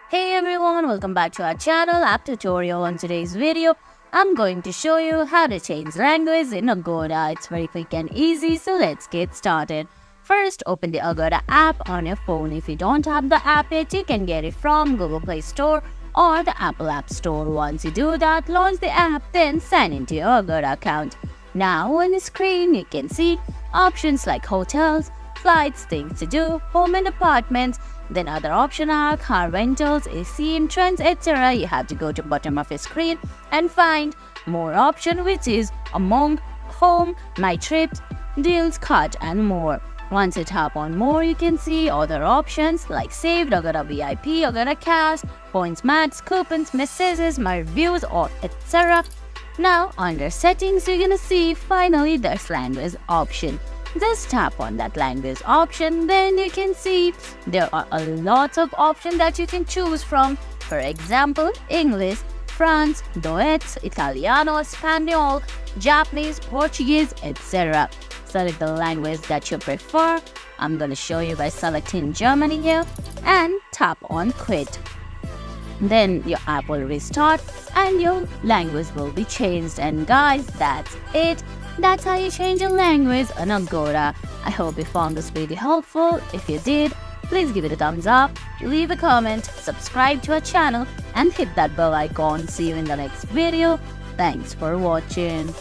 Hey everyone, welcome back to our channel app tutorial. On today's video, I'm going to show you how to change language in Agoda. It's very quick and easy, so let's get started. First, open the Agoda app on your phone. If you don't have the app yet, you can get it from Google Play Store or the Apple App Store. Once you do that, launch the app, then sign into your Agoda account. Now on the screen, you can see options like hotels, flights, things to do, home and apartments. Then other options are car rentals, AC entrance, etc. You have to go to bottom of your screen and find more option, which is among, home, my trips, deals, cart and more. Once you tap on more, you can see other options like saved, Agoda VIP, Agoda cash, points max, coupons, messages, my reviews, or etc. Now under settings, you're gonna see finally there's language option. Just tap on that language option, then you can see there are a lot of options that you can choose from. For example, English, France, Duets, Italiano, Spanish, Japanese, Portuguese, etc. Select the language that you prefer. I'm gonna show you by selecting Germany here and tap on quit. Then your app will restart and your language will be changed. And guys, that's it. That's how you change your language on Agoda. I hope you found this video helpful. If you did, please give it a thumbs up, leave a comment, subscribe to our channel and hit that bell icon. See you in the next video. Thanks for watching.